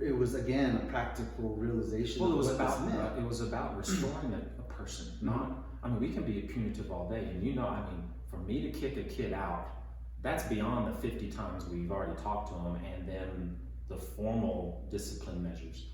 it was again a practical realization. Well, it was about restoring a person, not. I mean, we can be punitive all day, and you know, I mean, for me to kick a kid out, that's beyond the 50 times we've already talked to them, and then the formal discipline measures.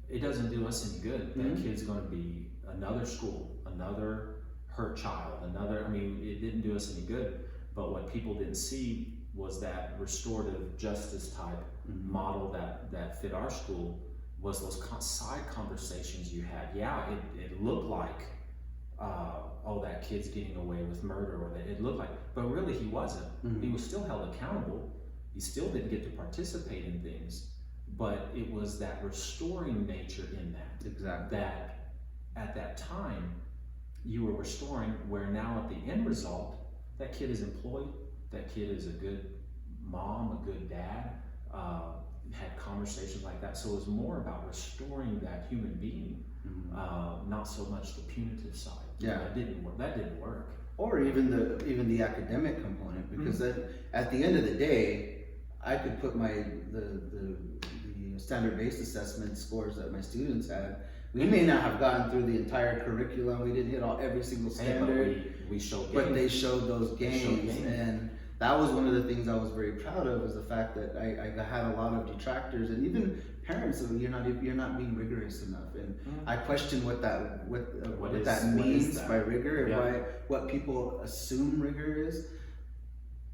It doesn't do us any good. That kid's going to be another school, another hurt child, another. I mean, it didn't do us any good. But what people didn't see was that restorative justice type model that fit our school was those side conversations you had. Yeah, it looked like, oh, that kid's getting away with murder, or that it looked like, but really he wasn't. He was still held accountable. He still didn't get to participate in things, but it was that restoring nature in that. Exactly. That at that time you were restoring, where now at the end result, that kid is employed, that kid is a good mom, a good dad, had conversations like that. So it was more about restoring that human being, not so much the punitive side. Yeah, that didn't work. Or even the academic component, because at the end of the day, I could put the standard-based assessment scores that my students had. We may not have gotten through the entire curriculum. We didn't hit every single standard. But we showed gains. But they showed those gains, and that was one of the things I was very proud of, is the fact that I had a lot of detractors and even parents of, you're not being rigorous enough, and I question what that means by rigor, and by what people assume rigor is.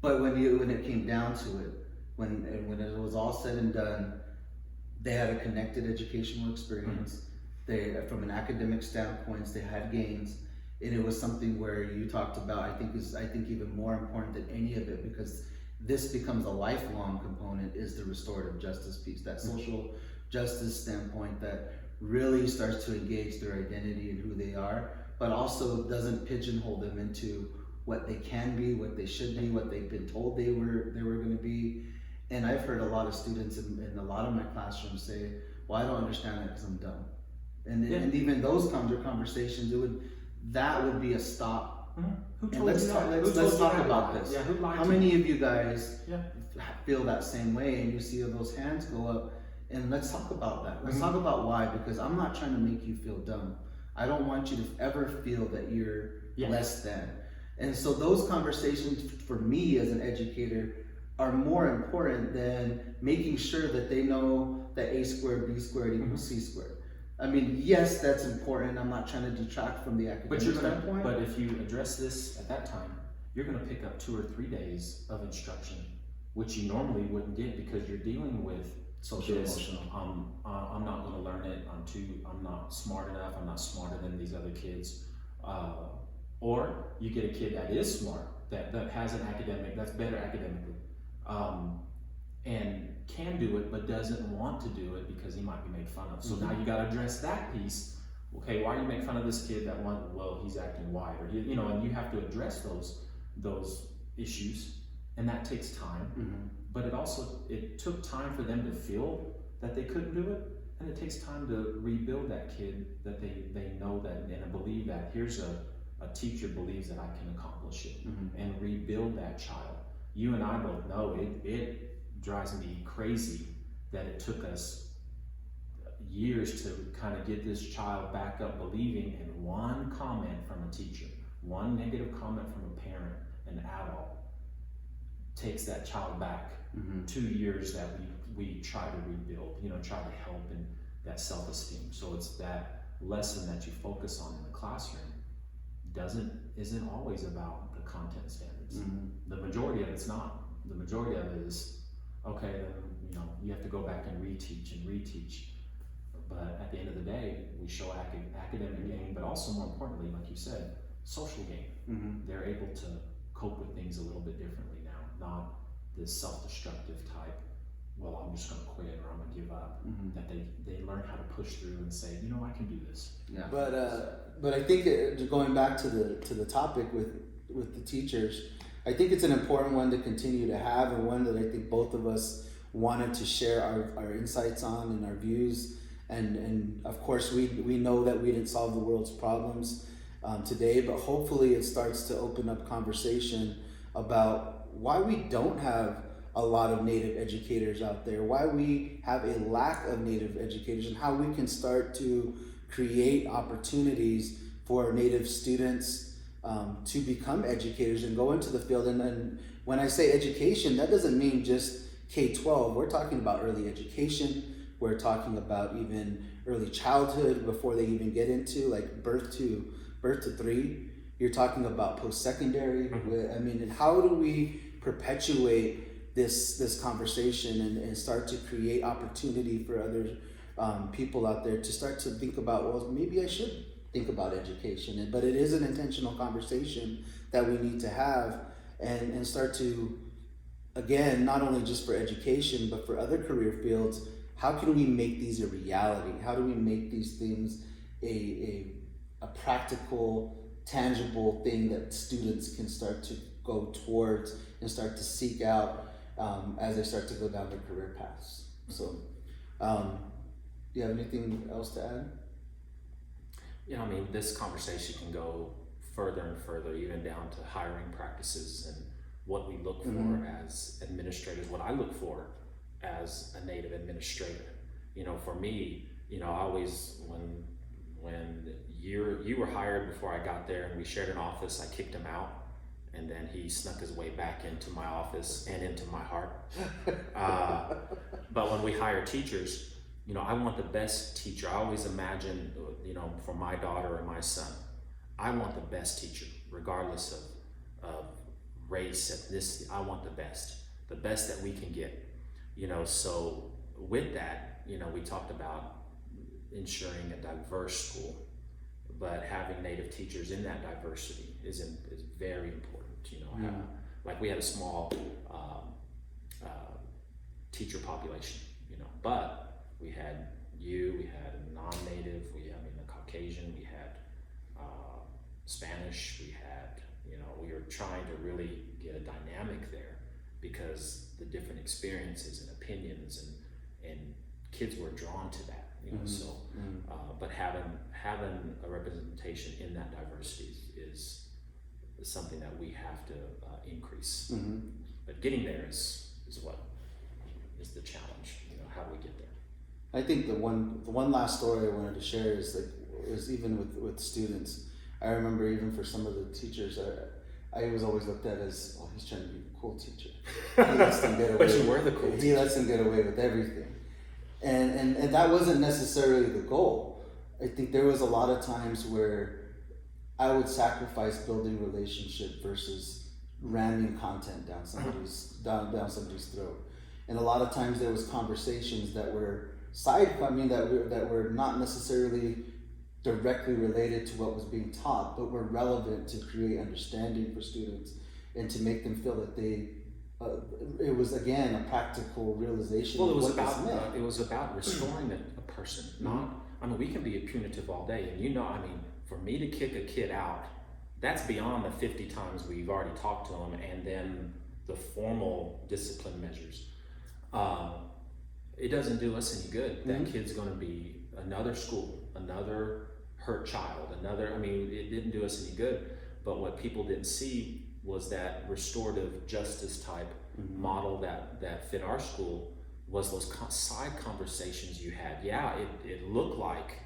But when it came down to it, when it was all said and done, they had a connected educational experience. They, from an academic standpoint, they had gains. And it was something where you talked about, I think even more important than any of it, because this becomes a lifelong component, is the restorative justice piece, that social justice standpoint that really starts to engage their identity and who they are, but also doesn't pigeonhole them into what they can be, what they should be, what they've been told they were going to be. And I've heard a lot of students in a lot of my classrooms say, well, I don't understand that because I'm dumb. And even those conversations, that would be a stop. Who told let's talk about this. Yeah, who lied How to many you? of you guys feel that same way, and you see those hands go up? And let's talk about that. Let's talk about why, because I'm not trying to make you feel dumb. I don't want you to ever feel that you're less than. And so those conversations for me as an educator are more important than making sure that they know that A squared, B squared equals C squared. I mean, yes, that's important. I'm not trying to detract from the academic standpoint. But if you address this at that time, you're going to pick up 2 or 3 days of instruction, which you normally wouldn't get, because you're dealing with social emotional. I'm not going to learn it. I'm not smart enough. I'm not smarter than these other kids. Or you get a kid that is smart, that has an academic, that's better academically, and can do it, but doesn't want to do it because he might be made fun of. So now you got to address that piece. Okay, why do you make fun of this kid that one? Well, he's acting white, or and you have to address those issues, and that takes time. But it took time for them to feel that they couldn't do it, and it takes time to rebuild that kid, that they know that and believe that here's a teacher believes that I can accomplish it, and rebuild that child. You and I both know it drives me crazy that it took us years to kind of get this child back up believing, and one comment from a teacher, one negative comment from a parent, an adult, takes that child back 2 years that we try to rebuild, try to help in that self-esteem. So it's that lesson that you focus on in the classroom isn't always about the content standards. The majority of it's not. The majority of it is, okay, then, you have to go back and reteach. But at the end of the day, we show academic gain, but also more importantly, like you said, social gain. They're able to cope with things a little bit differently now, not this self-destructive type, well, I'm just gonna quit or I'm gonna give up. That they learn how to push through and say, I can do this. Yeah. But I think going back to the topic with the teachers, I think it's an important one to continue to have, and one that I think both of us wanted to share our insights on and our views. And of course, we know that we didn't solve the world's problems today, but hopefully it starts to open up conversation about why we don't have a lot of Native educators out there, why we have a lack of Native educators, and how we can start to create opportunities for Native students to become educators and go into the field. And when I say education, that doesn't mean just K-12. We're talking about early education. We're talking about even early childhood before they even get into like birth to 3. You're talking about post-secondary. I mean, and how do we perpetuate this conversation and start to create opportunity for other people out there to start to think about, well, maybe I should think about education. But it is an intentional conversation that we need to have and start to, again, not only just for education, but for other career fields. How can we make these a reality? How do we make these things a practical, tangible thing that students can start to go towards and start to seek out as they start to go down their career paths? So, do you have anything else to add? This conversation can go further and further, even down to hiring practices and what we look for as administrators, what I look for as a Native administrator. For me, I always, when you were hired before I got there and we shared an office, I kicked him out, and then he snuck his way back into my office and into my heart. But when we hire teachers, I want the best teacher. I always imagine, for my daughter or my son, I want the best teacher, regardless of race, ethnicity. I want the best that we can get. So with that, we talked about ensuring a diverse school, but having Native teachers in that diversity is very important. Like we had a small teacher population, but we had we had a non-Native, a Caucasian, we had Spanish, we had, we were trying to really get a dynamic there because the different experiences and opinions and kids were drawn to that, but having a representation in that diversity is something that we have to increase. But getting there is what is the challenge. How do we get there? I think the one last story I wanted to share is even with students. I remember even for some of the teachers, I was always looked at as, oh, he's trying to be the cool teacher. He lets them get away. But you were the cool teacher. He lets them get away with everything, and that wasn't necessarily the goal. I think there was a lot of times where I would sacrifice building relationship versus ramming content down somebody's throat. And a lot of times there was conversations that were that were not necessarily directly related to what was being taught, but were relevant to create understanding for students and to make them feel that it was again a practical realization. Well, of what this meant. it was about restoring a person, not. We can be punitive all day, and for me to kick a kid out, that's beyond the 50 times we've already talked to them, and then the formal discipline measures. it doesn't do us any good. Mm-hmm. That kid's going to be another school, another hurt child, I mean, it didn't do us any good. But what people didn't see was that restorative justice type Mm-hmm. model that fit our school was those side conversations you had. Yeah, it looked like,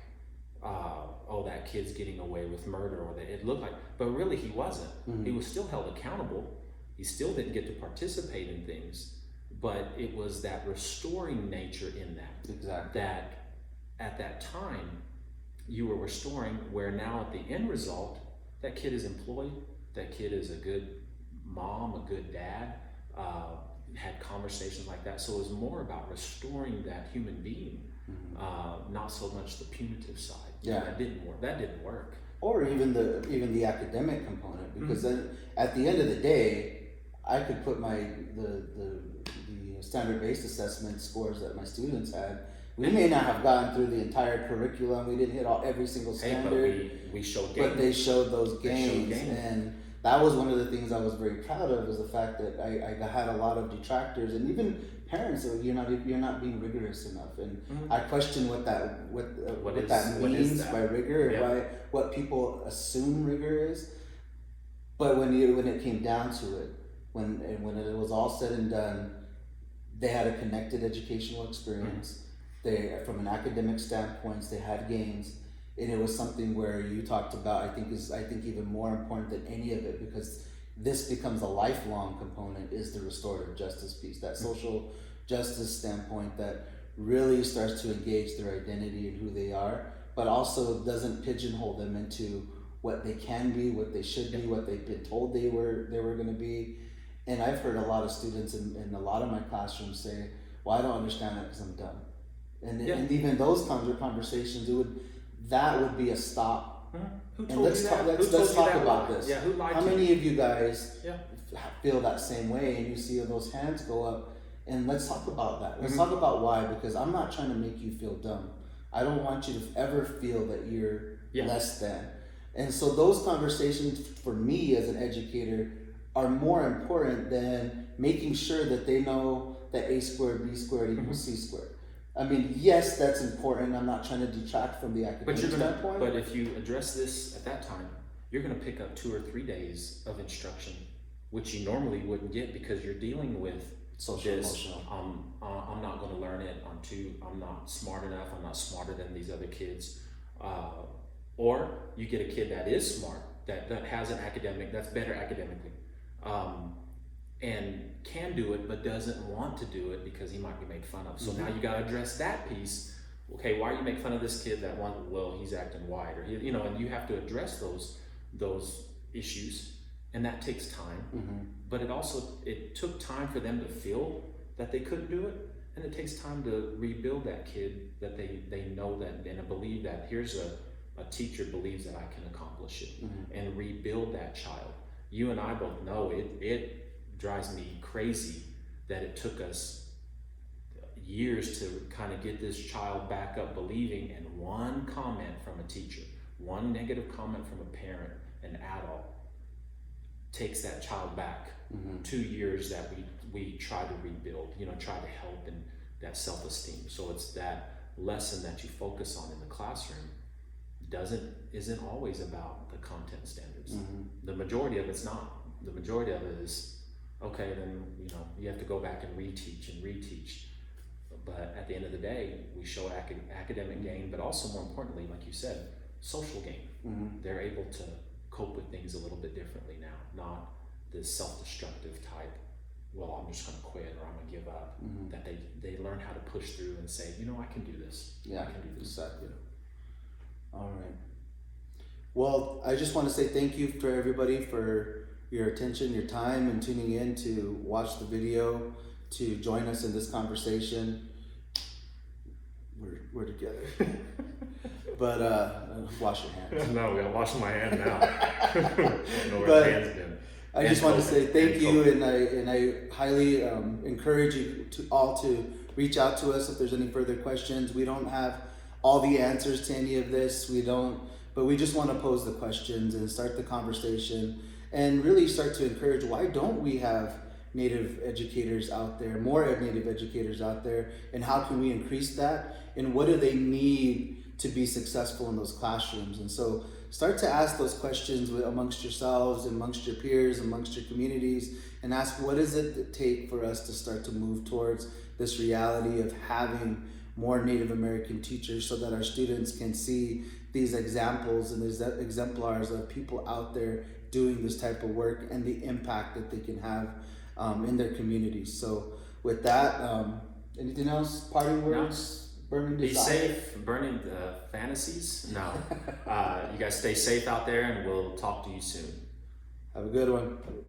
oh, that kid's getting away with murder, or that it looked like, but really he wasn't. Mm-hmm. He was still held accountable. He still didn't get to participate in things, but it was that restoring nature in that. Exactly. That at that time you were restoring, where now at the end result, that kid is employed, that kid is a good mom, a good dad, had conversations like that. So it was more about restoring that human being, not so much the punitive side. Yeah. That didn't work. Or even the academic component, because then at the end of the day, I could put the standard-based assessment scores that my students had. We may not have gotten through the entire curriculum. We didn't hit every single standard. But we showed gains. But they showed those gains, and that was one of the things I was very proud of, is the fact that I had a lot of detractors and even parents that you're not being rigorous enough, and I question what that means by rigor, or what people assume rigor is. But when it came down to it, when it was all said and done, they had a connected educational experience. They, from an academic standpoint, they had gains. And it was something where you talked about, I think even more important than any of it, because this becomes a lifelong component, is the restorative justice piece, that social justice standpoint that really starts to engage their identity and who they are, but also doesn't pigeonhole them into what they can be, what they should be, what they've been told they were going to be. And I've heard a lot of students in a lot of my classrooms say, well, I don't understand that because I'm dumb. And even those kinds of conversations, that would be a stop. Who told and let's you talk, that? let's talk about lie? this. Yeah, who lied How to you? many of you guys Yeah. feel that same way, and you see those hands go up? And let's talk about that. Let's talk about why, because I'm not trying to make you feel dumb. I don't want you to ever feel that you're less than. And so those conversations for me as an educator are more important than making sure that they know that A squared, B squared equals C squared. I mean, yes, that's important. I'm not trying to detract from the academic standpoint. But if you address this at that time, you're going to pick up 2 or 3 days of instruction, which you normally wouldn't get, because you're dealing with social emotional. I'm not going to learn it. I'm not smart enough. I'm not smarter than these other kids. Or you get a kid that is smart, that has an academic, that's better academically, and can do it, but doesn't want to do it because he might be made fun of. So now you got to address that piece. Okay, why you make fun of this kid that one? Well, he's acting white, or and you have to address those issues, and that takes time. But it took time for them to feel that they couldn't do it, and it takes time to rebuild that kid, that they know that and believe that here's a teacher believes that I can accomplish it, and rebuild that child. You and I both know it drives me crazy that it took us years to kind of get this child back up believing, and one comment from a teacher, one negative comment from a parent, an adult, takes that child back 2 years that we try to rebuild, try to help in that self-esteem. So it's that lesson that you focus on in the classroom isn't always about the content standards. The majority of it's not. The majority of it is, okay, then you have to go back and reteach. But at the end of the day, we show academic gain, but also more importantly, like you said, social gain. They're able to cope with things a little bit differently now, not this self-destructive type, well, I'm just going to quit or I'm going to give up. That they learn how to push through and say, I can do this. Yeah, I can do this. Exactly. All right. Well, I just want to say thank you for everybody for your attention, your time, and tuning in to watch the video, to join us in this conversation. We're together. But wash your hands. No, I'm washing my hand now. I don't know where But the hand's been. I just want to say thank you, and I highly encourage you to reach out to us if there's any further questions. We don't have all the answers to any of this. But we just want to pose the questions and start the conversation, and really start to encourage, why don't we have Native educators out there, more Native educators out there, and how can we increase that, and what do they need to be successful in those classrooms? And so start to ask those questions amongst yourselves, amongst your peers, amongst your communities, and ask, what does it take for us to start to move towards this reality of having more Native American teachers, so that our students can see these examples and these exemplars of people out there doing this type of work and the impact that they can have in their communities. So with that, anything else? Parting words? Burning Be desire? safe, burning fantasies. No. You guys stay safe out there, and we'll talk to you soon. Have a good one.